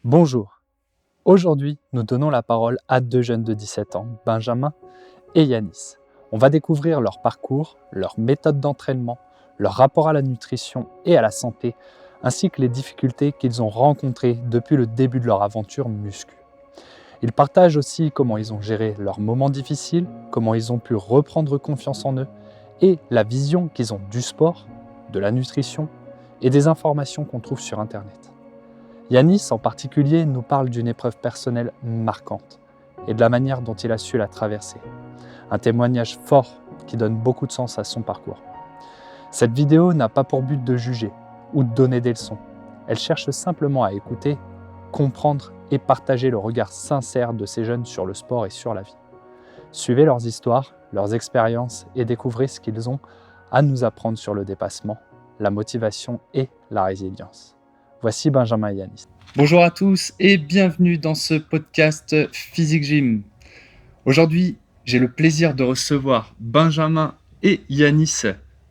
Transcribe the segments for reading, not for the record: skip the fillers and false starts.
Bonjour, aujourd'hui nous donnons la parole à deux jeunes de 17 ans, Benjamin et Yanis. On va découvrir leur parcours, leur méthode d'entraînement, leur rapport à la nutrition et à la santé, ainsi que les difficultés qu'ils ont rencontrées depuis le début de leur aventure muscu. Ils partagent aussi comment ils ont géré leurs moments difficiles, comment ils ont pu reprendre confiance en eux et la vision qu'ils ont du sport, de la nutrition et des informations qu'on trouve sur Internet. Yanis, en particulier, nous parle d'une épreuve personnelle marquante et de la manière dont il a su la traverser. Un témoignage fort qui donne beaucoup de sens à son parcours. Cette vidéo n'a pas pour but de juger ou de donner des leçons. Elle cherche simplement à écouter, comprendre et partager le regard sincère de ces jeunes sur le sport et sur la vie. Suivez leurs histoires, leurs expériences et découvrez ce qu'ils ont à nous apprendre sur le dépassement, la motivation et la résilience. Voici Benjamin et Yanis. Bonjour à tous et bienvenue dans ce podcast Physique Gym. Aujourd'hui, j'ai le plaisir de recevoir Benjamin et Yanis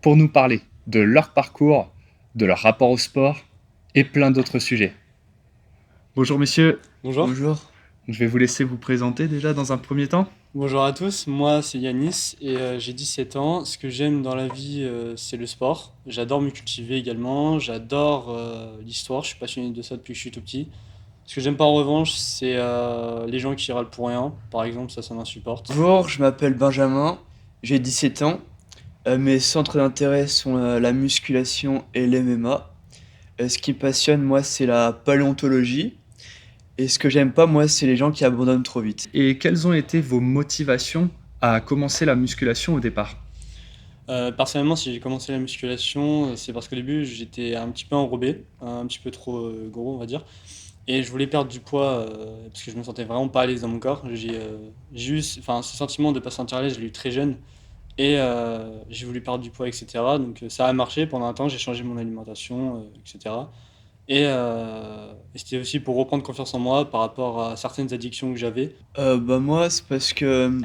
pour nous parler de leur parcours, de leur rapport au sport et plein d'autres sujets. Bonjour messieurs. Bonjour. Bonjour. Je vais vous laisser vous présenter déjà dans un premier temps. Bonjour à tous, moi c'est Yanis et j'ai 17 ans. Ce que j'aime dans la vie, c'est le sport. J'adore me cultiver également, j'adore l'histoire, je suis passionné de ça depuis que je suis tout petit. Ce que j'aime pas en revanche, c'est les gens qui râlent pour rien. Par exemple, ça m'insupporte. Bonjour, je m'appelle Benjamin, j'ai 17 ans. Mes centres d'intérêt sont la musculation et l'MMA. Ce qui me passionne, moi, c'est la paléontologie. Et ce que j'aime pas, moi, c'est les gens qui abandonnent trop vite. Et quelles ont été vos motivations à commencer la musculation au départ ? Personnellement, si j'ai commencé la musculation, c'est parce qu'au début j'étais un petit peu enrobé, un petit peu trop gros, on va dire. Et je voulais perdre du poids parce que je me sentais vraiment pas à l'aise dans mon corps. J'ai eu enfin, ce sentiment de pas se sentir à l'aise, je l'ai eu très jeune. Et j'ai voulu perdre du poids, etc. Donc ça a marché pendant un temps, j'ai changé mon alimentation, etc. Et c'était aussi pour reprendre confiance en moi par rapport à certaines addictions que j'avais. Moi, c'est parce que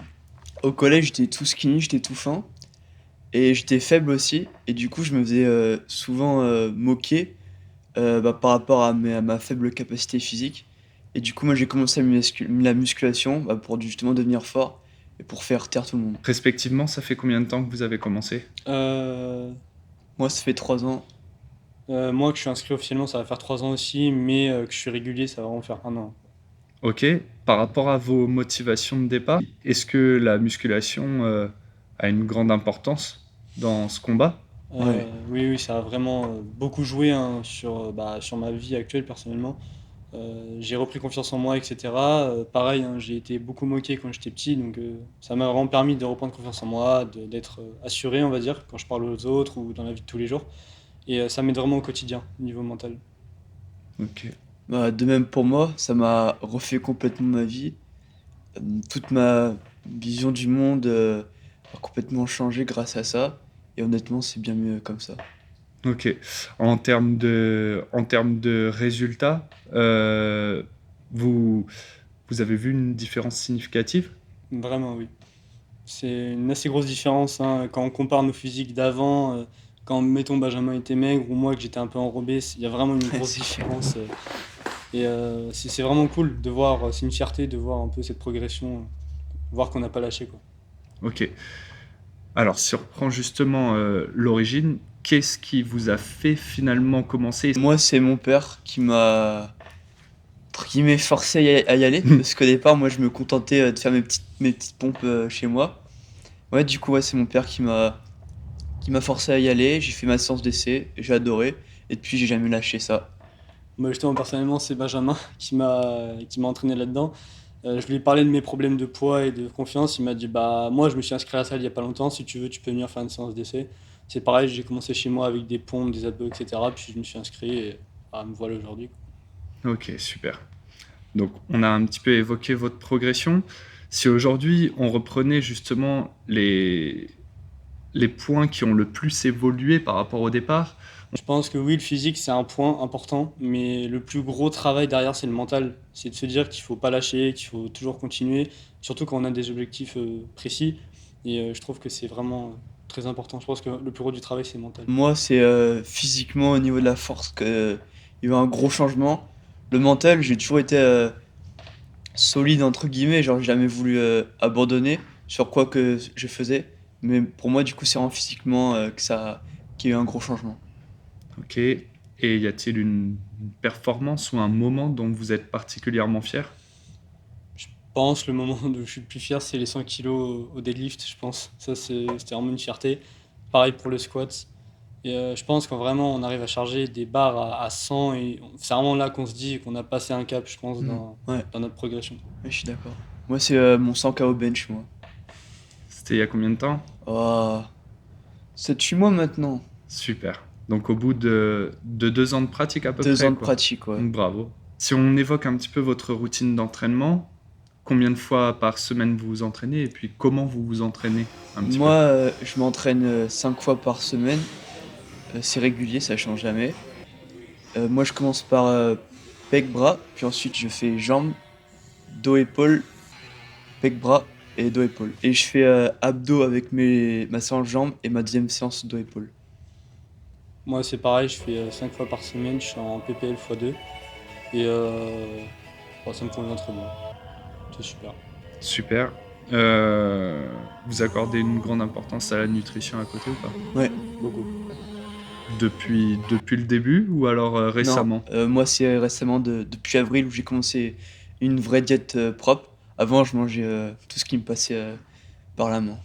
au collège, j'étais tout skinny, j'étais tout fin. Et j'étais faible aussi. Et du coup, je me faisais souvent moquer par rapport à ma faible capacité physique. Et du coup, moi, j'ai commencé la musculation pour justement devenir fort et pour faire taire tout le monde. Respectivement, ça fait combien de temps que vous avez commencé ? Euh, Moi, ça fait 3 ans. Moi, que je suis inscrit officiellement, ça va faire 3 ans aussi, mais que je suis régulier, ça va vraiment faire 1 an. Ok, par rapport à vos motivations de départ, est-ce que la musculation a une grande importance dans ce combat ? Ouais. Oui, oui, ça a vraiment beaucoup joué hein, sur ma vie actuelle personnellement. J'ai repris confiance en moi, etc. Pareil, hein, j'ai été beaucoup moqué quand j'étais petit, donc ça m'a vraiment permis de reprendre confiance en moi, d'être assuré, on va dire, quand je parle aux autres ou dans la vie de tous les jours. Et ça m'aide vraiment au quotidien, au niveau mental. Ok. De même pour moi, ça m'a refait complètement ma vie. Toute ma vision du monde a complètement changé grâce à ça. Et honnêtement, c'est bien mieux comme ça. Ok. En termes de résultats, vous avez vu une différence significative ? Vraiment, oui. C'est une assez grosse différence hein, quand on compare nos physiques d'avant, quand mettons Benjamin était maigre ou moi que j'étais un peu enrobé, il y a vraiment une grosse C'est clair. différence. Et c'est vraiment cool de voir, c'est une fierté de voir un peu cette progression, voir qu'on n'a pas lâché quoi. Ok. Alors, si on reprend justement l'origine, qu'est-ce qui vous a fait finalement commencer ? Moi, c'est mon père qui m'est forcé à y aller. Parce qu'au départ, moi, je me contentais de faire mes petites pompes chez moi. Ouais, du coup, ouais, c'est mon père qui m'a forcé à y aller. J'ai fait ma séance d'essai, j'ai adoré. Et depuis, j'ai jamais lâché ça. Moi justement personnellement c'est Benjamin qui m'a entraîné là-dedans. Je lui ai parlé de mes problèmes de poids et de confiance, il m'a dit bah moi je me suis inscrit à la salle il y a pas longtemps, si tu veux tu peux venir faire une séance d'essai. C'est pareil, j'ai commencé chez moi avec des pompes, des abdos, etc. Puis je me suis inscrit et me voilà aujourd'hui. Ok, super. Donc, on a un petit peu évoqué votre progression. Si aujourd'hui, on reprenait justement les points qui ont le plus évolué par rapport au départ, Je pense que oui, le physique c'est un point important, mais le plus gros travail derrière c'est le mental. C'est de se dire qu'il faut pas lâcher, qu'il faut toujours continuer, surtout quand on a des objectifs précis. Et je trouve que c'est vraiment très important. Je pense que le plus gros du travail c'est mental. Moi, c'est physiquement au niveau de la force qu'il y a eu un gros changement. Le mental, j'ai toujours été solide entre guillemets, genre j'ai jamais voulu abandonner sur quoi que je faisais. Mais pour moi, du coup, c'est vraiment physiquement qu'il y a eu un gros changement. Ok. Et y a-t-il une performance ou un moment dont vous êtes particulièrement fier? Je pense le moment où je suis le plus fier, c'est les 100 kilos au deadlift, je pense. Ça, c'était vraiment une fierté. Pareil pour le squat. Et je pense quand vraiment on arrive à charger des barres à 100, c'est vraiment là qu'on se dit qu'on a passé un cap, je pense, Ouais, dans notre progression. ouais, je suis d'accord. Moi, c'est mon 100 KO bench, moi. C'était il y a combien de temps? Oh, 7-8 mois maintenant. Super. Donc au bout de 2 ans de pratique à peu 2 ans près, de quoi. pratique, ouais. Bravo. Si on évoque un petit peu votre routine d'entraînement, combien de fois par semaine vous vous entraînez et puis comment vous vous entraînez un petit Moi, peu? je m'entraîne 5 fois par semaine. C'est régulier, ça change jamais. Moi, je commence par pec bras, puis ensuite je fais jambes, dos épaule, pec bras et dos épaule. Et je fais abdos avec ma séance jambes et ma deuxième séance dos épaule. Moi, c'est pareil, je fais 5 fois par semaine, je suis en PPL x2. Et bon, ça me convient très bien. C'est super. Super. Vous accordez une grande importance à la nutrition à côté ou pas? Ouais, Beaucoup. Depuis le début ou alors non, récemment? moi c'est récemment depuis avril où j'ai commencé une vraie diète propre. Avant, je mangeais tout ce qui me passait par la main.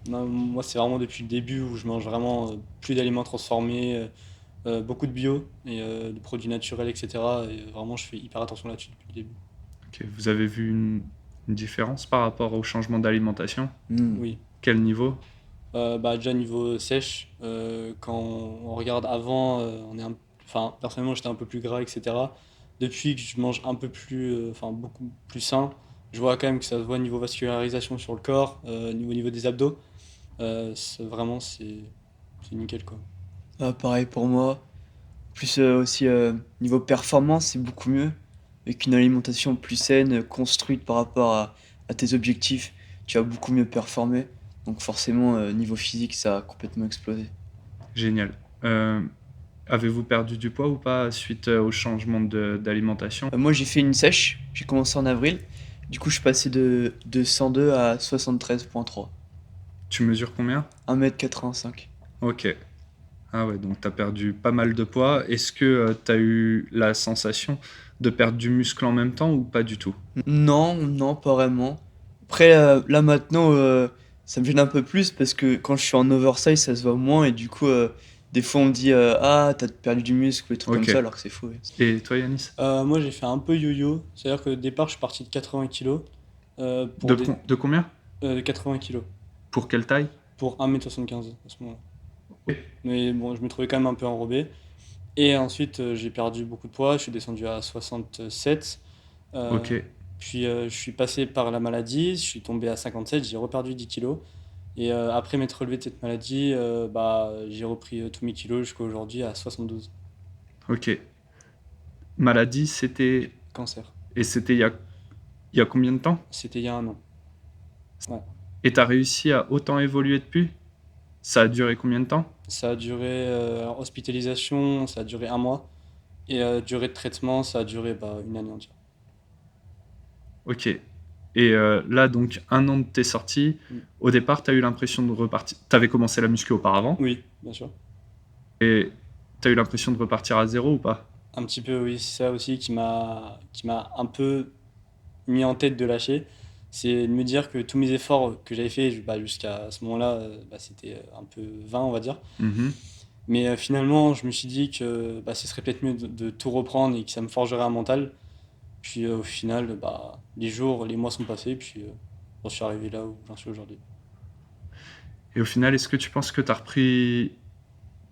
Non, moi, c'est vraiment depuis le début où je mange vraiment plus d'aliments transformés, beaucoup de bio et de produits naturels, etc. Et vraiment, je fais hyper attention là-dessus depuis le début. Ok. Vous avez vu une différence par rapport au changement d'alimentation? Hmm. Oui. Quel niveau? Bah, déjà, niveau sèche, quand on regarde avant, enfin, personnellement, j'étais un peu plus gras, etc. Depuis que je mange un peu plus, enfin, beaucoup plus sain, je vois quand même que ça se voit niveau vascularisation sur le corps, niveau des abdos. Vraiment, c'est nickel, quoi. Ah, pareil pour moi. Plus aussi niveau performance, c'est beaucoup mieux. Avec une alimentation plus saine, construite par rapport à tes objectifs, tu vas beaucoup mieux performer. Donc forcément, niveau physique, ça a complètement explosé. Génial. Euh, Avez-vous perdu du poids ou pas suite au changement d'alimentation? Moi, j'ai fait une sèche, j'ai commencé en avril. Du coup, je suis passé de 102 à 73,3. Tu mesures combien? 1,85 m. Ok. Ah ouais, donc tu as perdu pas mal de poids. Est-ce que tu as eu la sensation de perdre du muscle en même temps ou pas du tout? Non, non, pas vraiment. Après, là maintenant, ça me gêne un peu plus parce que quand je suis en oversize, ça se voit moins et du coup, des fois on me dit ah, t'as perdu du muscle ou des trucs comme Ok. ça alors que c'est faux. Ouais. Et toi, Yanis? Moi, j'ai fait un peu yo-yo. C'est-à-dire que au départ, je suis parti de 80 kilos De, de combien? 80 kilos Pour quelle taille? pour 1,75 m à ce moment-là. Ok. Mais bon, je me trouvais quand même un peu enrobé. Et ensuite, j'ai perdu beaucoup de poids. Je suis descendu à 67. Euh, Ok. Puis je suis passé par la maladie. Je suis tombé à 57. J'ai reperdu 10 kilos. Et après m'être relevé de cette maladie, bah, j'ai repris tous mes kilos jusqu'à aujourd'hui à 72. Ok. Maladie, c'était... Cancer. Et c'était il y a combien de temps? C'était il y a un an. Ouais. Et tu as réussi à autant évoluer depuis? Ça a duré combien de temps? Ça a duré, hospitalisation, ça a duré un mois. Et durée de traitement, ça a duré bah, une année entière. Ok. Et là, donc, 1 an de tes sorties, Mm. au départ, tu as eu l'impression de repartir. Tu avais commencé la muscu auparavant, Oui, bien sûr. et tu as eu l'impression de repartir à zéro ou pas? Un petit peu, oui, c'est ça aussi qui m'a un peu mis en tête de lâcher. C'est de me dire que tous mes efforts que j'avais fait bah, jusqu'à ce moment-là, bah, c'était un peu vain, on va dire. Mhm. Mais finalement, je me suis dit que bah, ce serait peut-être mieux de tout reprendre et que ça me forgerait un mental. Puis au final, bah, les jours, les mois sont passés, puis j'en suis arrivé là où j'en suis aujourd'hui. Et au final, est-ce que tu penses que tu as repris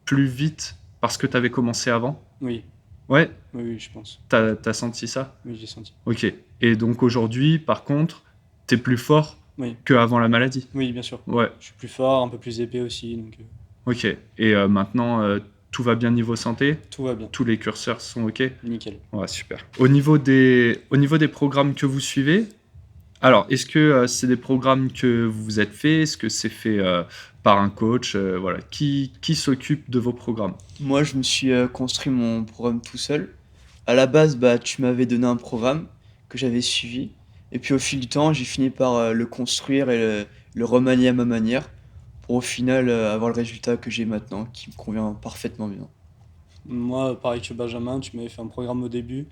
plus vite parce que tu avais commencé avant? Oui, Ouais, oui, oui, je pense. t'as senti ça? Oui, j'ai senti. Ok. Et donc aujourd'hui, par contre, t'es plus fort Oui, qu'avant la maladie? oui, bien sûr. Ouais, Je suis plus fort, un peu plus épais aussi, donc ok. Et maintenant, tout va bien niveau santé? tout va bien. Tous les curseurs sont ok? Nickel. Ouais, super. Au niveau des programmes que vous suivez, alors, est-ce que c'est des programmes que vous vous êtes fait? Est-ce que c'est fait par un coach? Voilà. Qui s'occupe de vos programmes? Moi, je me suis construit mon programme tout seul. À la base, tu m'avais donné un programme que j'avais suivi. Et puis au fil du temps, j'ai fini par le construire et le remanier à ma manière pour au final avoir le résultat que j'ai maintenant, qui me convient parfaitement bien. Moi, pareil que Benjamin, tu m'avais fait un programme au début.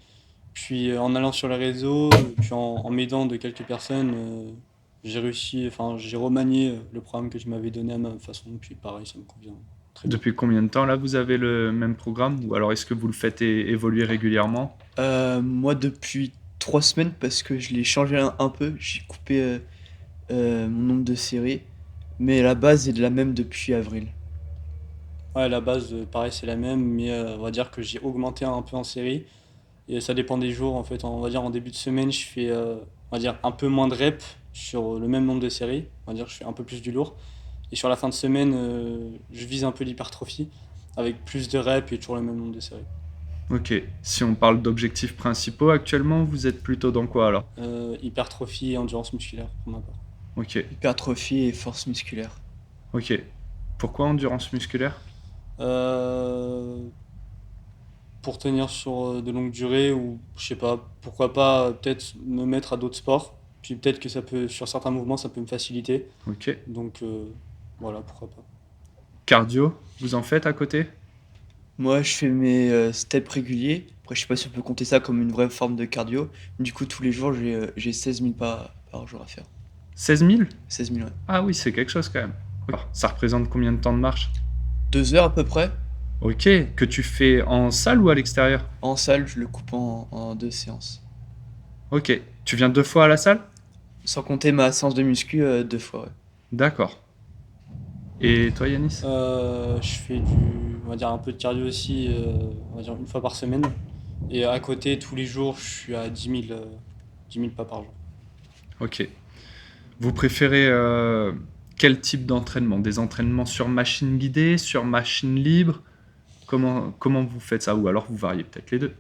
Puis en allant sur les réseaux, puis en m'aidant de quelques personnes, j'ai réussi, enfin j'ai remanié le programme que tu m'avais donné à ma façon. Puis pareil, ça me convient très bien. Depuis combien de temps là vous avez le même programme? Ou alors est-ce que vous le faites évoluer régulièrement? Moi, depuis 3 semaines, parce que je l'ai changé un peu, j'ai coupé mon nombre de séries, mais la base est de la même depuis avril. Ouais, la base, pareil, c'est la même, mais on va dire que j'ai augmenté un peu en série. Et ça dépend des jours, en fait. On va dire en début de semaine, je fais on va dire un peu moins de reps sur le même nombre de séries. On va dire que je fais un peu plus du lourd. Et sur la fin de semaine, je vise un peu l'hypertrophie avec plus de reps et toujours le même nombre de séries. Ok. Si on parle d'objectifs principaux actuellement, vous êtes plutôt dans quoi alors? Hypertrophie et endurance musculaire pour ma part. Ok. Hypertrophie et force musculaire. Ok. Pourquoi endurance musculaire? Euh, pour tenir sur de longues durées ou je sais pas, pourquoi pas peut-être me mettre à d'autres sports. Puis peut-être que ça peut, sur certains mouvements, ça peut me faciliter. Ok. Donc voilà, pourquoi pas. Cardio, vous en faites à côté? Moi, je fais mes steps réguliers. Après, je sais pas si on peut compter ça comme une vraie forme de cardio. Du coup, tous les jours, j'ai 16 000 pas par jour à faire. 16 000? 16 000, ouais. Ah oui, c'est quelque chose quand même. Alors, ça représente combien de temps de marche? 2 heures à peu près. Ok. Que tu fais en salle ou à l'extérieur? En salle, je le coupe en 2 séances. Ok. Tu viens 2 fois à la salle? Sans compter ma séance de muscu 2 fois, ouais. D'accord. Et toi, Yanis? Je fais on va dire un peu de cardio aussi, on va dire une fois par semaine. Et à côté, tous les jours, je suis à 10 000 pas par jour. Ok. Vous préférez quel type d'entraînement? Des entraînements sur machine guidée, sur machine libre? Comment vous faites ça? Ou alors vous variez peut-être les deux?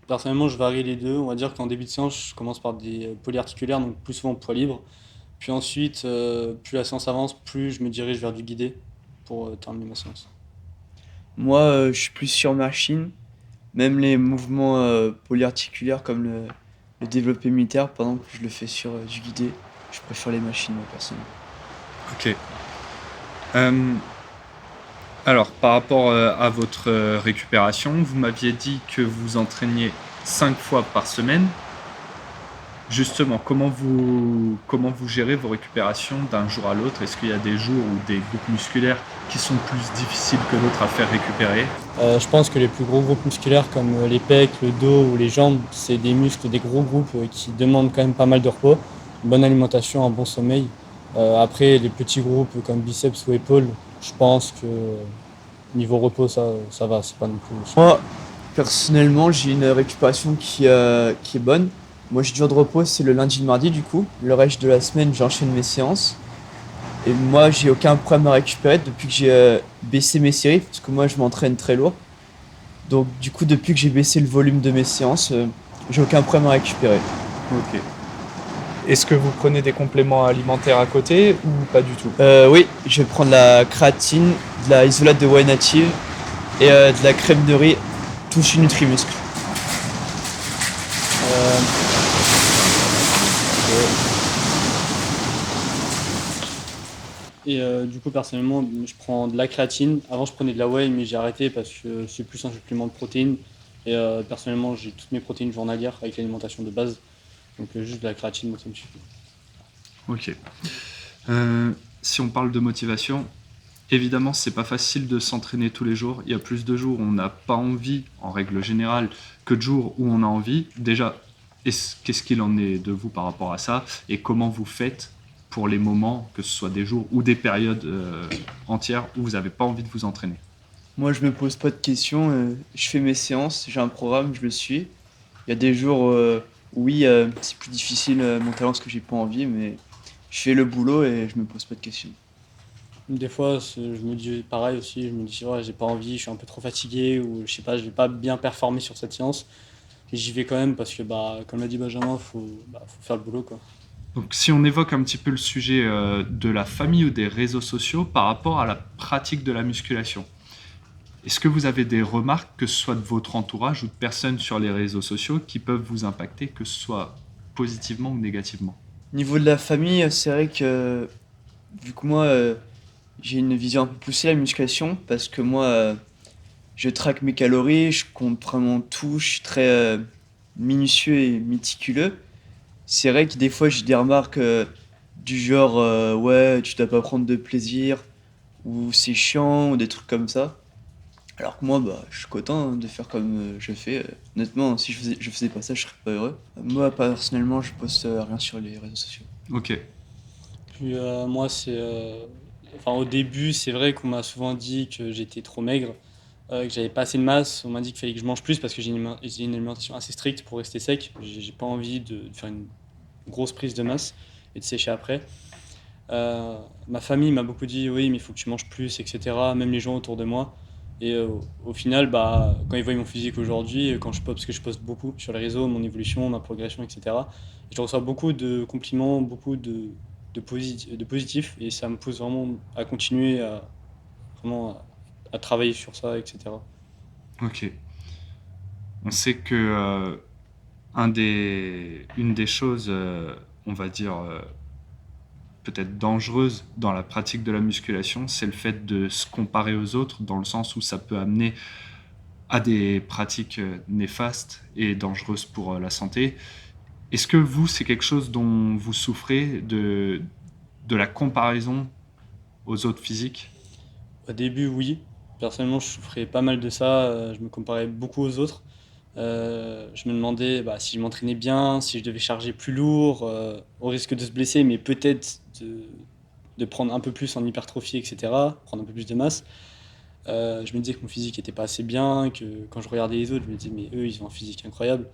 Personnellement, je varie les deux. On va dire qu'en début de séance, je commence par des polyarticulaires, donc plus souvent poids libre. Puis ensuite, plus la séance avance, plus je me dirige vers du guidé pour terminer ma séance. Moi, je suis plus sur machine. Même les mouvements polyarticulaires comme le développé militaire, par exemple, je le fais sur du guidé. Je préfère les machines, moi, personnellement. Ok. Euh, alors, par rapport à votre récupération, vous m'aviez dit que vous entraîniez 5 fois par semaine. Justement, comment vous gérez vos récupérations d'un jour à l'autre? Est-ce qu'il y a des jours ou des groupes musculaires qui sont plus difficiles que d'autres à faire récupérer? Je pense que les plus gros groupes musculaires comme les pecs, le dos ou les jambes, c'est des muscles, des gros groupes qui demandent quand même pas mal de repos, une bonne alimentation, un bon sommeil. Après, les petits groupes comme biceps ou épaules, je pense que niveau repos, ça va, c'est pas non plus. Moi, personnellement, j'ai une récupération qui est bonne. Moi, j'ai du jour de repos, c'est le lundi et le mardi, du coup. Le reste de la semaine, j'enchaîne mes séances. Et moi, j'ai aucun problème à récupérer depuis que j'ai baissé mes séries, parce que moi, je m'entraîne très lourd. Donc, du coup, depuis que j'ai baissé le volume de mes séances, j'ai aucun problème à récupérer. Ok. Est-ce que vous prenez des compléments alimentaires à côté ou pas du tout? Oui, je vais prendre la créatine, de la isolate de whey native et de la crème de riz, tout chez Nutrimuscle. Euh, Et du coup, personnellement, je prends de la créatine. Avant, je prenais de la whey, mais j'ai arrêté parce que c'est plus un supplément de protéines. Et personnellement, j'ai toutes mes protéines journalières avec l'alimentation de base. Donc juste de la créatine, moi, ça me suffit. Ok. Si on parle de motivation, évidemment, c'est pas facile de s'entraîner tous les jours. Il y a plus de jours où on n'a pas envie, en règle générale, que de jours où on a envie. Déjà, qu'est-ce qu'il en est de vous par rapport à ça? Et comment vous faites pour les moments, que ce soit des jours ou des périodes entières où vous n'avez pas envie de vous entraîner? Moi, je me pose pas de questions, je fais mes séances, j'ai un programme, je le suis. Il y a des jours où oui, c'est plus difficile mentalement parce que j'ai pas envie, mais je fais le boulot et je me pose pas de questions. Des fois, je me dis pareil aussi, je me dis, ouais, j'ai pas envie, je suis un peu trop fatigué, ou je sais pas, je vais pas bien performer sur cette séance. Mais j'y vais quand même parce que, bah, comme l'a dit Benjamin, faut faire le boulot, quoi. Donc, si on évoque un petit peu le sujet de la famille ou des réseaux sociaux par rapport à la pratique de la musculation, Est-ce que vous avez des remarques, que ce soit de votre entourage ou de personnes sur les réseaux sociaux, qui peuvent vous impacter, que ce soit positivement ou négativement? Niveau de la famille, c'est vrai que vu que moi, j'ai une vision un peu poussée de la musculation parce que moi, je traque mes calories, je compte vraiment tout, je suis très, minutieux et méticuleux. C'est vrai que des fois, j'ai des remarques, du genre, «Ouais, tu dois pas prendre de plaisir» ou «C'est chiant» ou des trucs comme ça. Alors que moi, bah, je suis content, hein, de faire comme, je fais, honnêtement, si je faisais pas ça, je serais pas heureux. Moi, personnellement, je poste, rien sur les réseaux sociaux. Ok, Puis moi, enfin, au début, c'est vrai qu'on m'a souvent dit que j'étais trop maigre, que j'avais pas assez de masse. On m'a dit qu'il fallait que je mange plus parce que j'ai une alimentation assez stricte pour rester sec. J'ai pas envie de faire une grosse prise de masse et de sécher après. Ma famille m'a beaucoup dit oui, mais il faut que tu manges plus, etc. Même les gens autour de moi. Et au final, bah, quand ils voient mon physique aujourd'hui, quand je poste, parce que je poste beaucoup sur les réseaux, mon évolution, ma progression, etc. Je reçois beaucoup de compliments, beaucoup de positifs, et ça me pousse vraiment à continuer vraiment à travailler sur ça, etc. ok. On sait que une des choses, on va dire, peut-être dangereuses dans la pratique de la musculation, c'est le fait de se comparer aux autres, dans le sens où ça peut amener à des pratiques néfastes et dangereuses pour la santé. Est-ce que vous, c'est quelque chose dont vous souffrez de la comparaison aux autres physiques? Au début, oui. Personnellement, je souffrais pas mal de ça. Je me comparais beaucoup aux autres. Je me demandais bah, si je m'entraînais bien, si je devais charger plus lourd, au risque de se blesser, mais peut-être de prendre un peu plus en hypertrophie, etc., prendre un peu plus de masse. Je me disais que mon physique était pas assez bien, que quand je regardais les autres, je me disais, mais eux, ils ont un physique incroyable.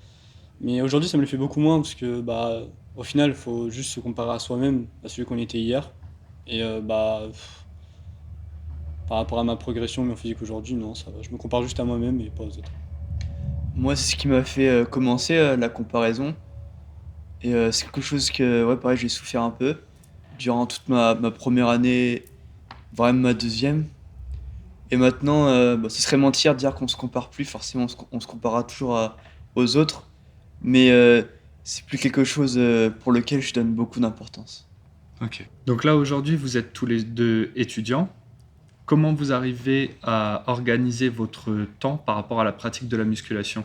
Mais aujourd'hui, ça me le fait beaucoup moins, parce que bah, au final, il faut juste se comparer à soi-même, à celui qu'on était hier. Et par rapport à ma progression, mon physique aujourd'hui, non, ça va. Je me compare juste à moi-même et pas aux autres. Moi, c'est ce qui m'a fait, commencer, la comparaison et c'est quelque chose que, ouais, pareil, j'ai souffert un peu durant toute ma 1re année, voire même ma deuxième. Et maintenant, bah, ce serait mentir de dire qu'on se compare plus, forcément on se comparera toujours aux autres, mais c'est plus quelque chose, pour lequel je donne beaucoup d'importance. Ok. Donc là, aujourd'hui, vous êtes tous les deux étudiants. Comment vous arrivez à organiser votre temps par rapport à la pratique de la musculation?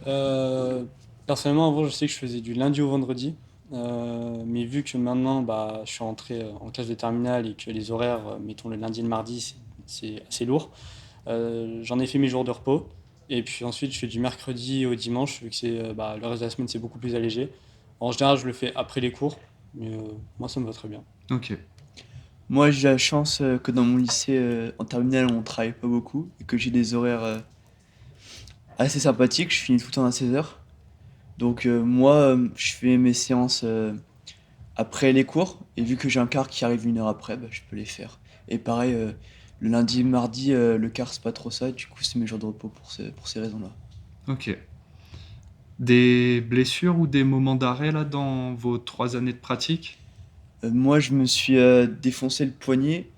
Euh, Personnellement, avant, je sais que je faisais du lundi au vendredi. Mais vu que maintenant, bah, je suis entré en classe de terminale et que les horaires, mettons le lundi et le mardi, c'est assez lourd, j'en ai fait mes jours de repos. Et puis ensuite, je fais du mercredi au dimanche, vu que bah, le reste de la semaine, c'est beaucoup plus allégé. En général, je le fais après les cours, mais moi, ça me va très bien. Ok. Moi, j'ai la chance, que dans mon lycée, en terminale, on travaille pas beaucoup et que j'ai des horaires, assez sympathiques. Je finis tout le temps à 16 heures. Donc moi, je fais mes séances, après les cours et vu que j'ai un quart qui arrive 1 heure après, bah, je peux les faire. Et pareil, le lundi et mardi, le quart, c'est pas trop ça, du coup, c'est mes jours de repos pour ces raisons-là. Ok. Des blessures ou des moments d'arrêt là dans vos 3 années de pratique? Moi, je me suis, défoncé le poignet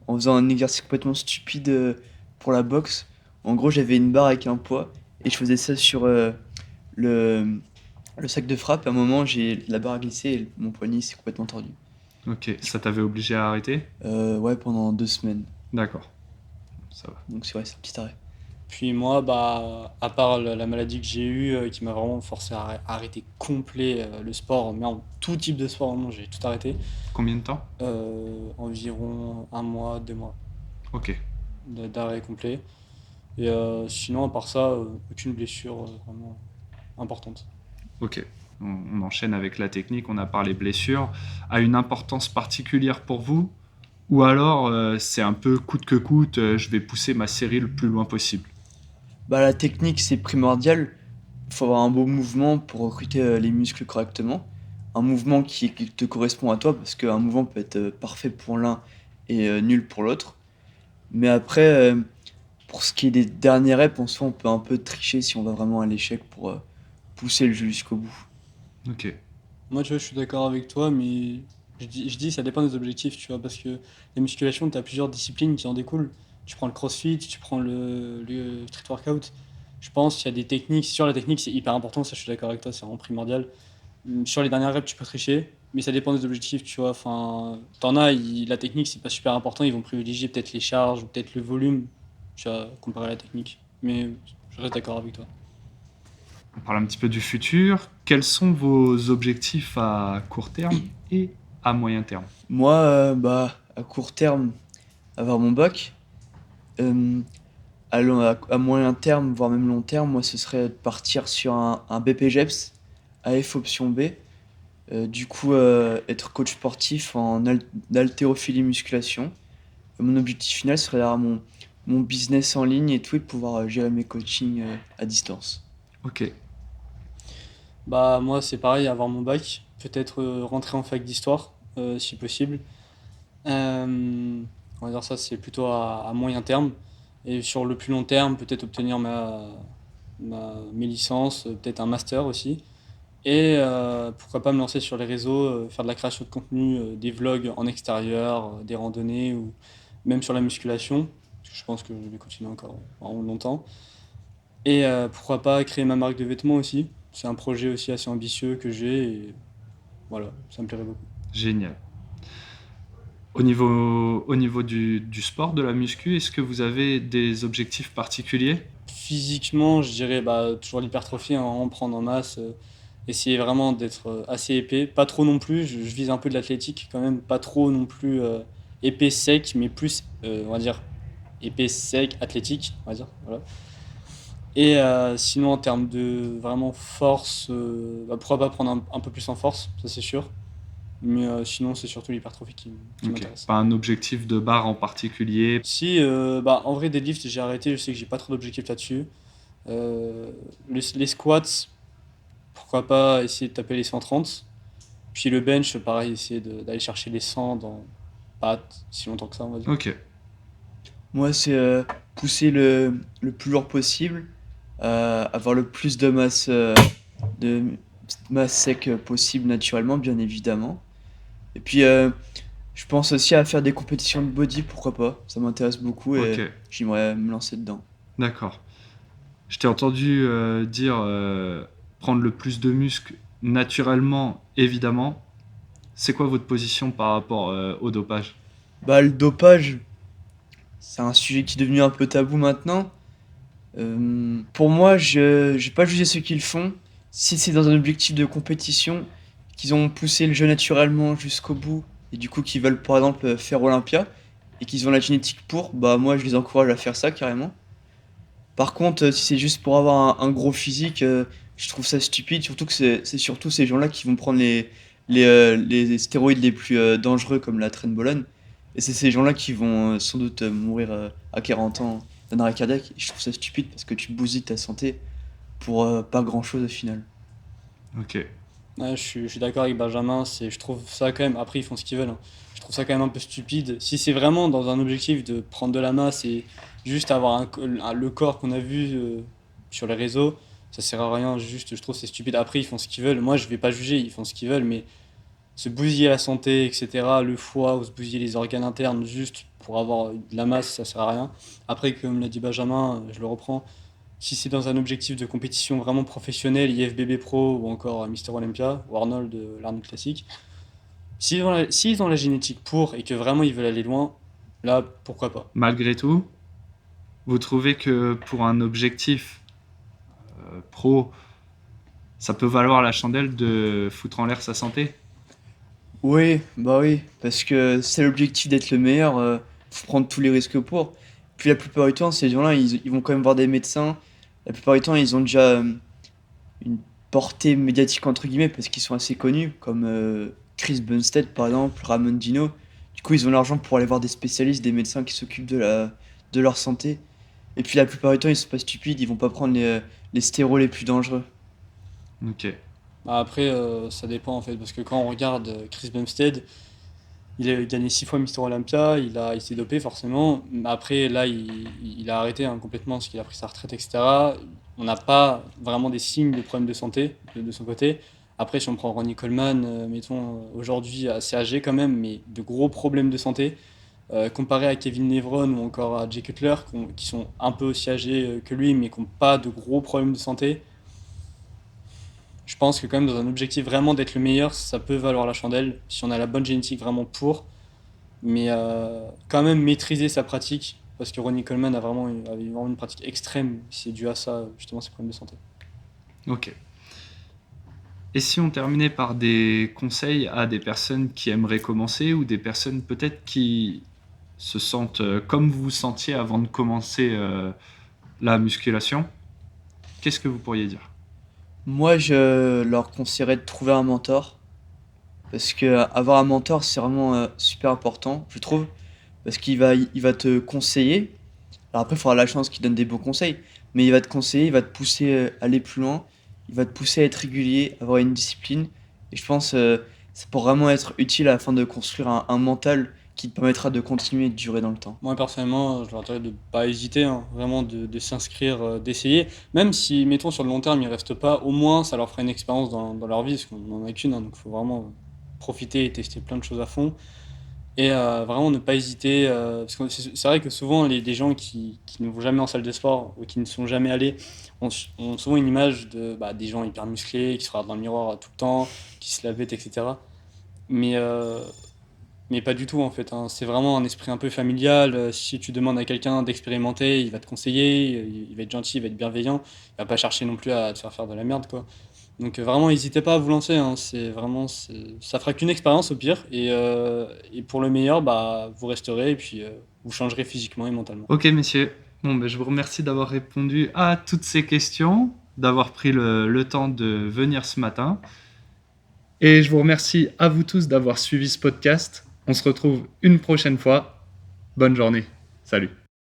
en faisant un exercice complètement stupide, pour la boxe. En gros, j'avais une barre avec un poids et je faisais ça sur, le le sac de frappe. À un moment, j'ai la barre a glissé et mon poignet s'est complètement tordu. Ok. Ça t'avait obligé à arrêter? Ouais, pendant 2 semaines. D'accord. Ça va. Donc c'est vrai, c'est un petit arrêt. Puis moi, bah, à part la maladie que j'ai eue, qui m'a vraiment forcé à arrêter complet le sport, mais en tout type de sport, vraiment, j'ai tout arrêté. Combien de temps? Environ un mois, 2 mois Ok. d'arrêt complet. Et sinon, à part ça, aucune blessure vraiment importante. Ok. On enchaîne avec la technique. On a parlé blessure. A une importance particulière pour vous? Ou alors c'est un peu coûte que coûte, je vais pousser ma série le plus loin possible? Bah, la technique, c'est primordial. Il faut avoir un beau mouvement pour recruter, les muscles correctement. Un mouvement qui te correspond à toi, parce qu'un mouvement peut être, parfait pour l'un et nul pour l'autre. Mais après, pour ce qui est des derniers reps, en soi, on peut un peu tricher si on va vraiment à l'échec pour, pousser le jeu jusqu'au bout. Ok. Moi, tu vois, je suis d'accord avec toi, mais je dis ça dépend des objectifs, tu vois, parce que la musculation, tu as plusieurs disciplines qui en découlent. tu prends le crossfit, tu prends le street workout. Je pense qu'il y a des techniques. Sur la technique, c'est hyper important, ça je suis d'accord avec toi, c'est vraiment primordial. Sur les dernières reps, tu peux tricher, mais ça dépend des objectifs, tu vois. Enfin, la technique, c'est pas super important, ils vont privilégier peut-être les charges ou peut-être le volume, tu vois, comparé à la technique. Mais je reste d'accord avec toi. On parle un petit peu du futur. Quels sont vos objectifs à court terme et à moyen terme? Moi, à court terme, avoir mon bac. Euh, à moyen terme, voire même long terme, moi, ce serait de partir sur un BPGEPS, AF option B. Du coup, être coach sportif en haltérophilie musculation. Mon objectif final serait d'avoir mon business en ligne et tout, et de pouvoir gérer mes coachings à distance. Ok, Bah, moi, c'est pareil, avoir mon bac, peut-être rentrer en fac d'histoire, si possible. Euh, on va dire ça, c'est plutôt à moyen terme. Et sur le plus long terme, peut-être obtenir mes licences, peut-être un master aussi. Et pourquoi pas me lancer sur les réseaux, faire de la création de contenu, des vlogs en extérieur, des randonnées ou même sur la musculation. Parce que je pense que je vais continuer encore vraiment longtemps. Et pourquoi pas créer ma marque de vêtements aussi. C'est un projet aussi assez ambitieux que j'ai et voilà, ça me plairait beaucoup. génial. Au niveau du sport, de la muscu, est-ce que vous avez des objectifs particuliers? Physiquement, je dirais toujours l'hypertrophie, hein, en prendre en masse, essayer vraiment d'être assez épais, pas trop non plus, je vise un peu de l'athlétique quand même, pas trop non plus épais sec, mais plus, on va dire, épais sec, athlétique, on va dire, voilà. Et sinon, en termes de vraiment force, pourquoi pas prendre un peu plus en force, ça c'est sûr, mais sinon, c'est surtout l'hypertrophie qui Ok, m'intéresse. pas un objectif de barre en particulier. Si, en vrai, deadlift, j'ai arrêté, je sais que j'ai pas trop d'objectifs là-dessus. Les squats, pourquoi pas essayer de taper les 130. Puis le bench, pareil, essayer d'aller chercher les 100 dans pas si longtemps que ça, on va dire. Ok, Moi, c'est pousser le plus lourd possible, avoir le plus de masse sec possible naturellement, bien évidemment. Et puis, je pense aussi à faire des compétitions de body, pourquoi pas. Ça m'intéresse beaucoup ok, et j'aimerais me lancer dedans. d'accord. Je t'ai entendu dire prendre le plus de muscles naturellement, évidemment. C'est quoi votre position par rapport au dopage? Bah, le dopage, c'est un sujet qui est devenu un peu tabou maintenant. Pour moi, je vais pas juger ceux qui le font. Si c'est dans un objectif de compétition, qu'ils ont poussé le jeu naturellement jusqu'au bout, et du coup qu'ils veulent par exemple faire Olympia, et qu'ils ont la génétique pour, bah moi je les encourage à faire ça carrément. Par contre, si c'est juste pour avoir un gros physique, je trouve ça stupide, surtout que c'est surtout ces gens-là qui vont prendre les stéroïdes les plus dangereux comme la trenbolone. Et c'est ces gens-là qui vont sans doute mourir à 40 ans d'un arrêt cardiaque. Et je trouve ça stupide parce que tu bousilles ta santé pour pas grand-chose au final. Ouais, Ok, je suis d'accord avec Benjamin, je trouve ça quand même, après ils font ce qu'ils veulent, hein. Je trouve ça quand même un peu stupide. Si c'est vraiment dans un objectif de prendre de la masse et juste avoir le corps qu'on a vu sur les réseaux, ça sert à rien, juste je trouve que c'est stupide. Après ils font ce qu'ils veulent, moi je vais pas juger, ils font ce qu'ils veulent, mais se bousiller la santé, etc., le foie ou se bousiller les organes internes juste pour avoir de la masse, ça sert à rien. Après, comme l'a dit Benjamin, je le reprends, si c'est dans un objectif de compétition vraiment professionnelle, IFBB Pro ou encore Mister Olympia ou Arnold, l'Arnold classique, s'ils ont la génétique pour et que vraiment ils veulent aller loin, là, pourquoi pas. malgré tout, vous trouvez que pour un objectif pro, ça peut valoir la chandelle de foutre en l'air sa santé? Oui, bah oui, parce que c'est l'objectif d'être le meilleur, faut prendre tous les risques pour. Puis la plupart du temps, ces gens-là, ils vont quand même voir des médecins. La plupart du temps, ils ont déjà une portée médiatique entre guillemets parce qu'ils sont assez connus, comme Chris Bumstead par exemple, Ramon Dino. Du coup, ils ont l'argent pour aller voir des spécialistes, des médecins qui s'occupent de leur santé. Et puis la plupart du temps, ils sont pas stupides, ils vont pas prendre les stérols les plus dangereux. Ok, Après, ça dépend en fait, parce que quand on regarde Chris Bumstead, il a gagné 6 fois Mister Olympia, il s'est dopé forcément. Mais après, là, il a arrêté, hein, complètement parce qu'il a pris sa retraite, etc. On n'a pas vraiment des signes de problèmes de santé de son côté. Après, si on prend Ronnie Coleman, mettons aujourd'hui assez âgé quand même, mais de gros problèmes de santé. Comparé à Kevin Nevron ou encore à Jay Cutler, qui sont un peu aussi âgés que lui, mais qui n'ont pas de gros problèmes de santé, je pense que quand même dans un objectif vraiment d'être le meilleur, ça peut valoir la chandelle, si on a la bonne génétique vraiment pour, mais quand même maîtriser sa pratique, parce que Ronnie Coleman avait vraiment une pratique extrême, c'est dû à ça, justement, ses problèmes de santé. Ok. Et si on terminait par des conseils à des personnes qui aimeraient commencer ou des personnes peut-être qui se sentent comme vous vous sentiez avant de commencer la musculation, qu'est-ce que vous pourriez dire? Moi, je leur conseillerais de trouver un mentor. Parce que avoir un mentor, c'est vraiment super important, je trouve. Parce qu'il va te conseiller. Alors après, il faudra la chance qu'il donne des bons conseils. Mais il va te conseiller, il va te pousser à aller plus loin. Il va te pousser à être régulier, avoir une discipline. Et je pense c'est pour vraiment être utile afin de construire un mental qui te permettra de continuer et de durer dans le temps. Moi personnellement, je leur dirais de ne pas hésiter, hein, vraiment de s'inscrire, d'essayer. Même si, mettons, sur le long terme, ils ne restent pas, au moins ça leur fera une expérience dans leur vie, parce qu'on n'en a qu'une, hein, donc il faut vraiment profiter et tester plein de choses à fond. Et vraiment ne pas hésiter, parce que c'est vrai que souvent des gens qui ne vont jamais en salle de sport ou qui ne sont jamais allés ont souvent une image des gens hyper musclés, qui se regardent dans le miroir tout le temps, qui se la pètent, etc. Mais, euh, mais pas du tout en fait, hein. C'est vraiment un esprit un peu familial. Si tu demandes à quelqu'un d'expérimenter, il va te conseiller, il va être gentil, il va être bienveillant, il va pas chercher non plus à te faire de la merde, quoi. Donc vraiment, n'hésitez pas à vous lancer, hein. Ça fera qu'une expérience au pire, et pour le meilleur, vous resterez et puis vous changerez physiquement et mentalement. Ok, messieurs. Bon, ben, je vous remercie d'avoir répondu à toutes ces questions, d'avoir pris le temps de venir ce matin. Et je vous remercie à vous tous d'avoir suivi ce podcast. On se retrouve une prochaine fois. Bonne journée. Salut.